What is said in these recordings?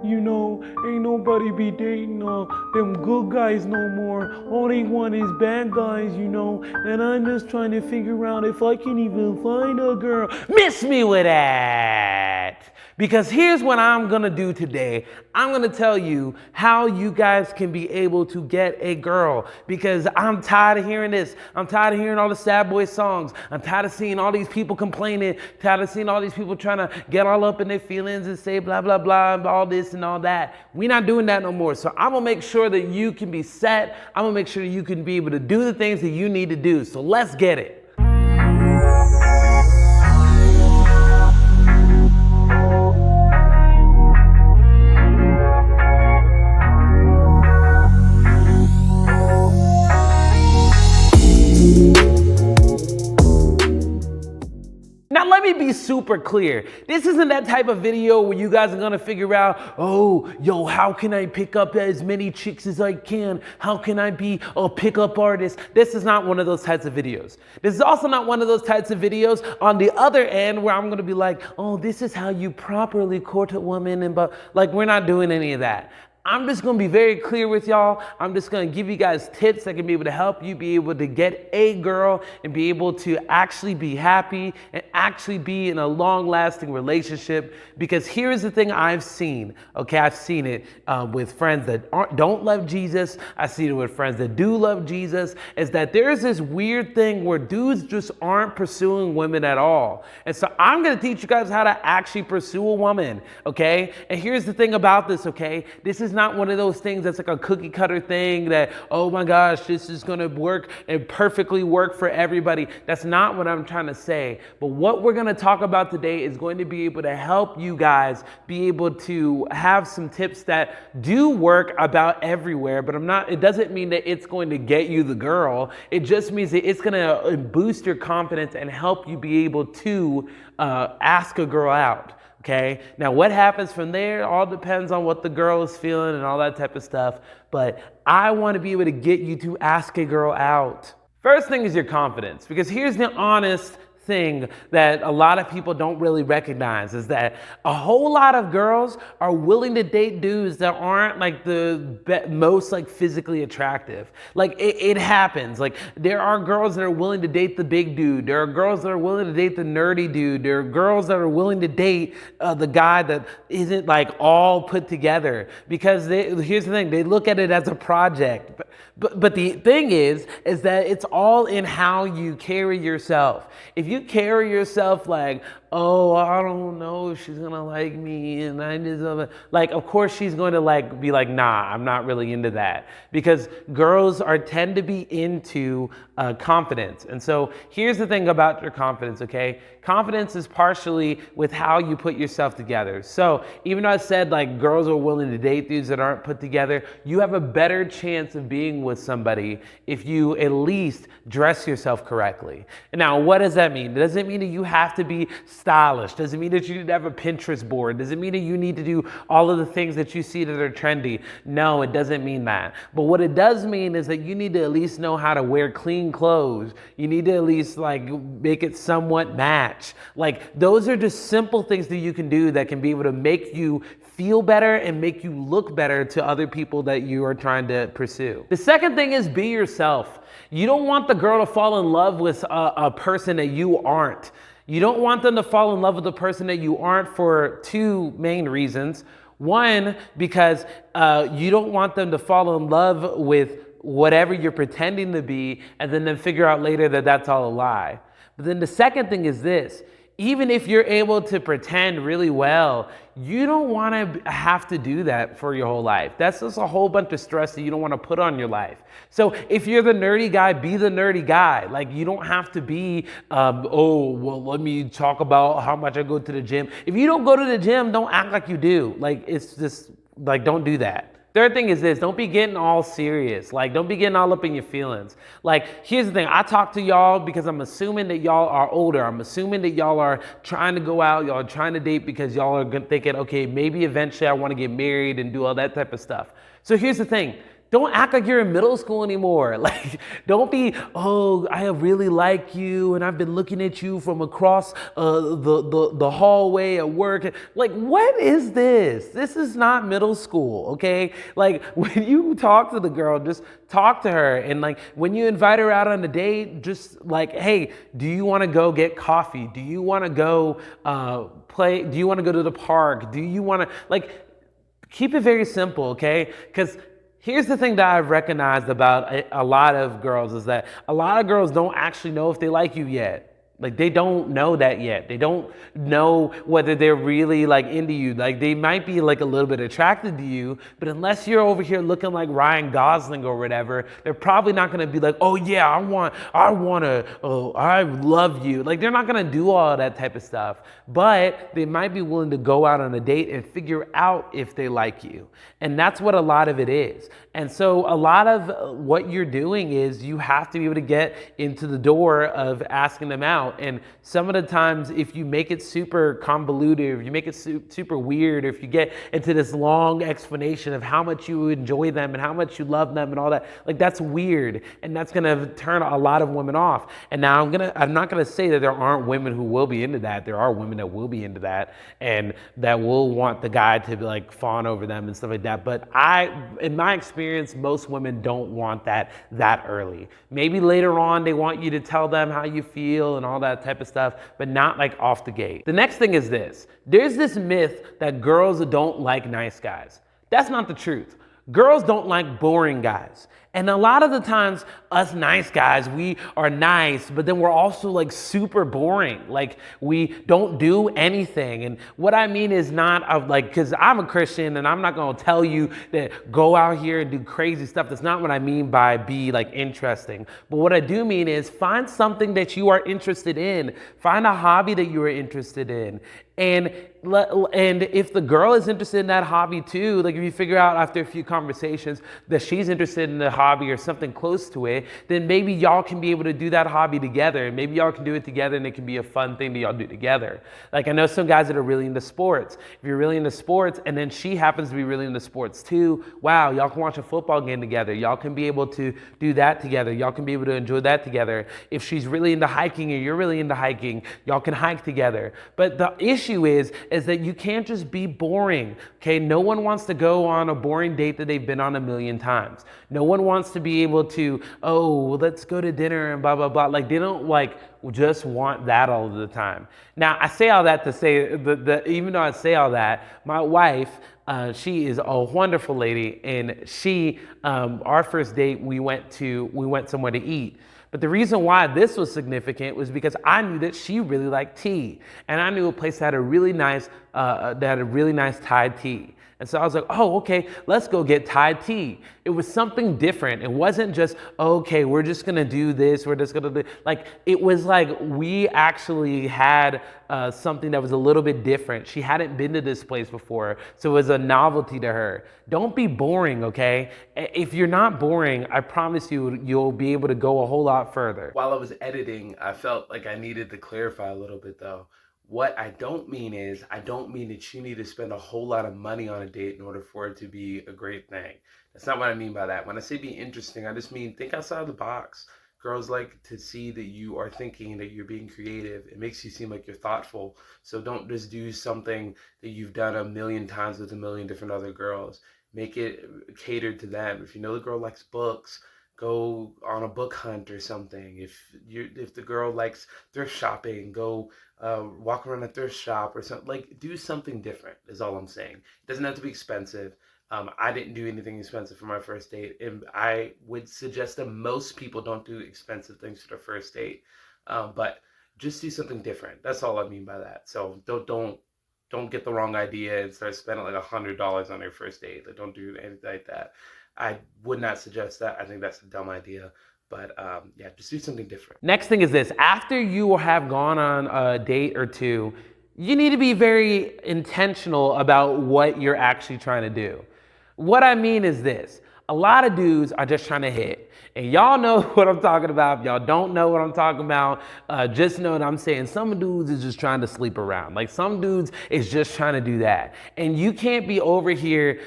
You know, ain't nobody be dating them good guys no more. All they want is bad guys, you know. And I'm just trying to figure out if I can even find a girl. Miss me with that. Because here's what I'm gonna do today. I'm gonna tell you how you guys can be able to get a girl. Because I'm tired of hearing this. I'm tired of hearing all the sad boy songs. I'm tired of seeing all these people complaining. Tired of seeing all these people trying to get all up in their feelings and say blah, blah, blah, all this and all that. We're not doing that no more. So I'm gonna make sure that you can be set. I'm gonna make sure you can be able to do the things that you need to do. So let's get it. Now let me be super clear. This isn't that type of video where you guys are gonna figure out, oh, yo, how can I pick up as many chicks as I can? How can I be a pickup artist? This is not one of those types of videos. This is also not one of those types of videos on the other end where I'm gonna be like, oh, this is how you properly court a woman, and but like, we're not doing any of that. I'm just gonna be very clear with y'all. I'm just gonna give you guys tips that can be able to help you be able to get a girl and be able to actually be happy and actually be in a long-lasting relationship. Because here's the thing I've seen, okay? I've seen it with friends that don't love Jesus. I've seen it with friends that do love Jesus, is that there's this weird thing where dudes just aren't pursuing women at all. And so I'm gonna teach you guys how to actually pursue a woman, okay? And here's the thing about this, okay? This is not one of those things that's like a cookie cutter thing that, oh my gosh, this is gonna work and perfectly work for everybody. That's not what I'm trying to say. But what we're gonna talk about today is going to be able to help you guys be able to have some tips that do work about everywhere, but it doesn't mean that it's going to get you the girl. It just means that it's gonna boost your confidence and help you be able to ask a girl out. Okay, now what happens from there all depends on what the girl is feeling and all that type of stuff. But I want to be able to get you to ask a girl out. First thing is your confidence, because here's the honest thing that a lot of people don't really recognize, is that a whole lot of girls are willing to date dudes that aren't like the most like physically attractive. Like it happens. Like there are girls that are willing to date the big dude. There are girls that are willing to date the nerdy dude. There are girls that are willing to date the guy that isn't like all put together, because here's the thing, they look at it as a project. But the thing is that it's all in how you carry yourself. If you carry yourself like, oh, I don't know if she's gonna like me, and I just like, of course she's going to like be like, nah, I'm not really into that, because girls tend to be into confidence. And so here's the thing about your confidence, okay? Confidence is partially with how you put yourself together. So even though I said like girls are willing to date dudes that aren't put together, you have a better chance of being with somebody if you at least dress yourself correctly. And now, what does that mean? It doesn't mean that you have to be stylish. Doesn't mean that you need to have a Pinterest board. Doesn't mean that you need to do all of the things that you see that are trendy. No, it doesn't mean that. But what it does mean is that you need to at least know how to wear clean clothes. You need to at least like make it somewhat match. Like those are just simple things that you can do that can be able to make you feel better and make you look better to other people that you are trying to pursue. The second thing is be yourself. You don't want the girl to fall in love with a person that you aren't. You don't want them to fall in love with the person that you aren't for two main reasons. One, because you don't want them to fall in love with whatever you're pretending to be and then figure out later that that's all a lie. But then the second thing is this. Even if you're able to pretend really well, you don't want to have to do that for your whole life. That's just a whole bunch of stress that you don't want to put on your life. So if you're the nerdy guy, be the nerdy guy. Like you don't have to be, oh, well, let me talk about how much I go to the gym. If you don't go to the gym, don't act like you do. Like it's just, like don't do that. Third thing is this, don't be getting all serious. Like, don't be getting all up in your feelings. Like, here's the thing, I talk to y'all because I'm assuming that y'all are older. I'm assuming that y'all are trying to go out, y'all are trying to date because y'all are thinking, okay, maybe eventually I want to get married and do all that type of stuff. So here's the thing, Don't act like you're in middle school anymore. Like, don't be, oh, I really like you and I've been looking at you from across the hallway at work. Like, what is this? This is not middle school, okay? Like, when you talk to the girl, just talk to her. And like, when you invite her out on a date, just like, hey, do you want to go get coffee? Do you want to go play? Do you want to go to the park? Do you want to, like, keep it very simple, okay? Because here's the thing that I've recognized about a lot of girls is that a lot of girls don't actually know if they like you yet. Like, they don't know that yet. They don't know whether they're really like into you. Like, they might be like a little bit attracted to you, but unless you're over here looking like Ryan Gosling or whatever, they're probably not gonna be like, oh yeah, I love you. Like, they're not gonna do all that type of stuff, but they might be willing to go out on a date and figure out if they like you. And that's what a lot of it is. And so a lot of what you're doing is you have to be able to get into the door of asking them out. And some of the times, if you make it super convoluted, if you make it super weird, or if you get into this long explanation of how much you enjoy them and how much you love them and all that, like, that's weird, and that's gonna turn a lot of women off. And now I'm not gonna say that there aren't women who will be into that. There are women that will be into that and that will want the guy to be like fawn over them and stuff like that. But in my experience, most women don't want that early. Maybe later on they want you to tell them how you feel and all that type of stuff, but not like off the gate. The next thing is this. There's this myth that girls don't like nice guys. That's not the truth. Girls don't like boring guys. And a lot of the times, us nice guys, we are nice, but then we're also like super boring. Like, we don't do anything. And what I mean is not like, because I'm a Christian and I'm not going to tell you that go out here and do crazy stuff. That's not what I mean by be like interesting. But what I do mean is find something that you are interested in. Find a hobby that you are interested in. And if the girl is interested in that hobby too, like if you figure out after a few conversations that she's interested in the hobby or something close to it, then maybe y'all can be able to do that hobby together. And maybe y'all can do it together and it can be a fun thing that y'all do together. Like, I know some guys that are really into sports. If you're really into sports and then she happens to be really into sports too, wow, y'all can watch a football game together. Y'all can be able to do that together. Y'all can be able to enjoy that together. If she's really into hiking and you're really into hiking, y'all can hike together. But the issue is that you can't just be boring, okay? No one wants to go on a boring date that they've been on a million times. No one wants to be able to, oh, well, let's go to dinner and blah, blah, blah. Like, they don't like just want that all of the time. Now, I say all that to say even though I say all that, my wife, she is a wonderful lady, and she, our first date, we went somewhere to eat. But the reason why this was significant was because I knew that she really liked tea, and I knew a place that had a really nice Thai tea. And so I was like, oh, okay, let's go get Thai tea. It was something different. It wasn't just, okay, we're just gonna do this, we're just gonna do, like, it was like we actually had something that was a little bit different. She hadn't been to this place before, so it was a novelty to her. Don't be boring, okay? If you're not boring, I promise you, you'll be able to go a whole lot further. While I was editing, I felt like I needed to clarify a little bit though. What I don't mean is, I don't mean that you need to spend a whole lot of money on a date in order for it to be a great thing. That's not what I mean by that. When I say be interesting, I just mean think outside the box. Girls like to see that you are thinking, that you're being creative. It makes you seem like you're thoughtful. So don't just do something that you've done a million times with a million different other girls. Make it catered to them. If you know the girl likes books, go on a book hunt or something. If the girl likes thrift shopping, go walk around a thrift shop or something. Like, do something different is all I'm saying. It doesn't have to be expensive. I didn't do anything expensive for my first date, and I would suggest that most people don't do expensive things for their first date. But just do something different. That's all I mean by that. So don't get the wrong idea and start spending like $100 on your first date. Like, don't do anything like that. I would not suggest that. I think that's a dumb idea. But yeah, just do something different. Next thing is this. After you have gone on a date or two, you need to be very intentional about what you're actually trying to do. What I mean is this. A lot of dudes are just trying to hit. And y'all know what I'm talking about. If y'all don't know what I'm talking about, just know that I'm saying some dudes is just trying to sleep around. Like some dudes is just trying to do that. And you can't be over here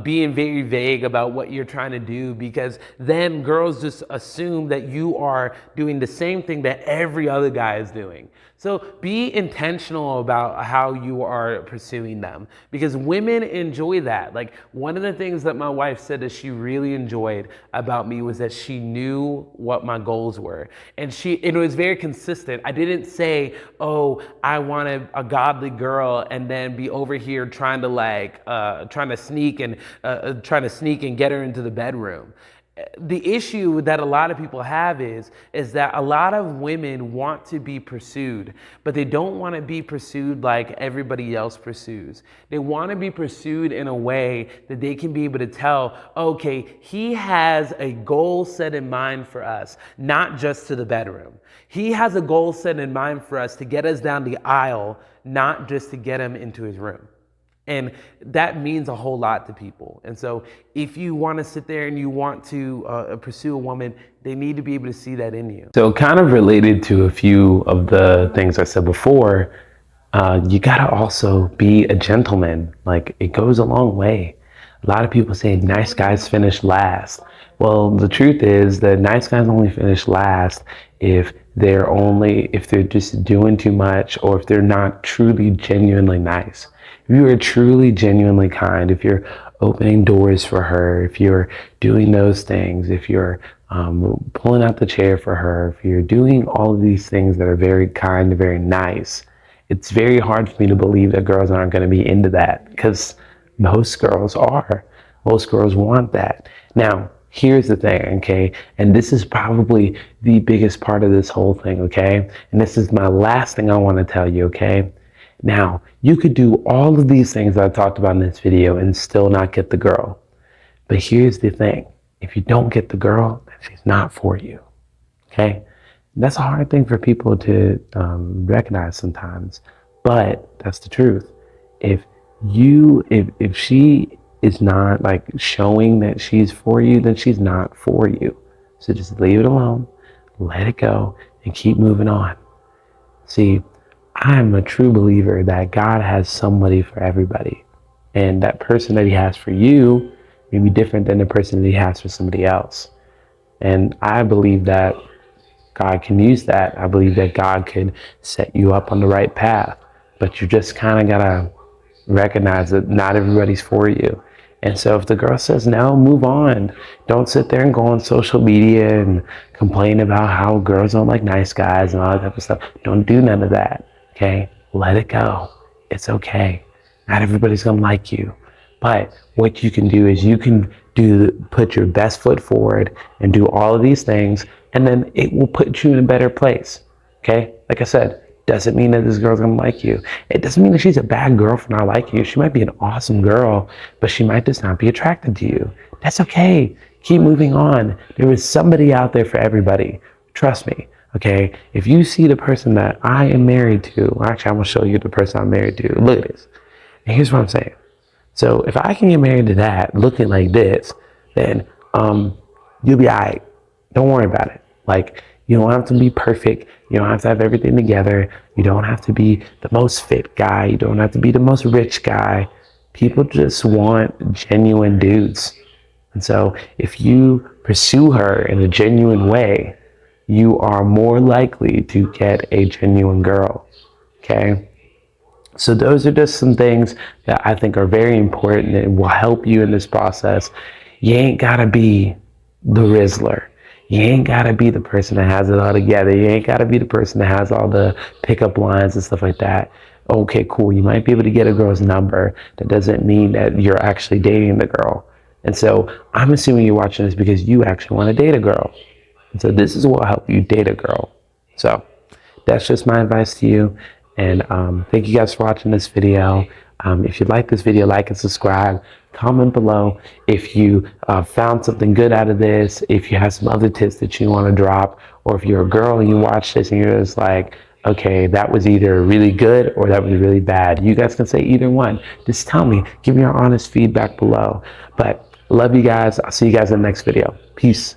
being very vague about what you're trying to do, because then girls just assume that you are doing the same thing that every other guy is doing. So be intentional about how you are pursuing them, because women enjoy that. Like one of the things that my wife said that she really enjoyed about me was that she knew what my goals were. And it was very consistent. I didn't say, oh, I want a godly girl and then be over here trying to sneak and get her into the bedroom. The issue that a lot of people have is that a lot of women want to be pursued, but they don't want to be pursued like everybody else pursues. They want to be pursued in a way that they can be able to tell, okay, he has a goal set in mind for us, not just to the bedroom. He has a goal set in mind for us to get us down the aisle, not just to get him into his room. And that means a whole lot to people. And so if you want to sit there and you want to pursue a woman, they need to be able to see that in you. So kind of related to a few of the things I said before, you got to also be a gentleman. Like it goes a long way. A lot of people say nice guys finish last. Well, the truth is that nice guys only finish last if they're just doing too much, or if they're not truly genuinely nice. If you are truly genuinely kind, if you're opening doors for her, if you're doing those things, if you're pulling out the chair for her, if you're doing all of these things that are very kind and very nice, it's very hard for me to believe that girls aren't going to be into that, because most girls are. Most girls want that. Now, here's the thing, okay? And this is probably the biggest part of this whole thing, okay? And this is my last thing I want to tell you, okay? Now, you could do all of these things that I talked about in this video and still not get the girl. But here's the thing. If you don't get the girl, then she's not for you, okay? That's a hard thing for people to recognize sometimes, but that's the truth. If she is not like showing that she's for you, then she's not for you. So just leave it alone, let it go, and keep moving on. See, I'm a true believer that God has somebody for everybody. And that person that he has for you may be different than the person that he has for somebody else. And I believe that God can use that. I believe that God could set you up on the right path. But you just kind of got to recognize that not everybody's for you. And so if the girl says no, move on. Don't sit there and go on social media and complain about how girls don't like nice guys and all that type of stuff. Don't do none of that. Okay, let it go. It's okay. Not everybody's gonna like you, but what you can do is you can put your best foot forward and do all of these things, and then it will put you in a better place. Okay, like I said, doesn't mean that this girl's gonna like you. It doesn't mean that she's a bad girl for not liking you. She might be an awesome girl, but she might just not be attracted to you. That's okay. Keep moving on. There is somebody out there for everybody. Trust me. Okay, if you see the person that I am married to, actually, I'm gonna show you the person I'm married to. Look at this. And here's what I'm saying. So if I can get married to that looking like this, then you'll be all right. Don't worry about it. Like, you don't have to be perfect. You don't have to have everything together. You don't have to be the most fit guy. You don't have to be the most rich guy. People just want genuine dudes. And so if you pursue her in a genuine way, you are more likely to get a genuine girl, okay? So those are just some things that I think are very important and will help you in this process. You ain't gotta be the Rizzler. You ain't gotta be the person that has it all together. You ain't gotta be the person that has all the pickup lines and stuff like that. Okay, cool, you might be able to get a girl's number. That doesn't mean that you're actually dating the girl. And so I'm assuming you're watching this because you actually want to date a girl. And so this is what will help you date a girl. So that's just my advice to you. And thank you guys for watching this video. If you like this video, like and subscribe. Comment below if you found something good out of this, if you have some other tips that you want to drop, or if you're a girl and you watch this and you're just like, okay, that was either really good or that was really bad. You guys can say either one. Just tell me. Give me your honest feedback below. But I love you guys. I'll see you guys in the next video. Peace.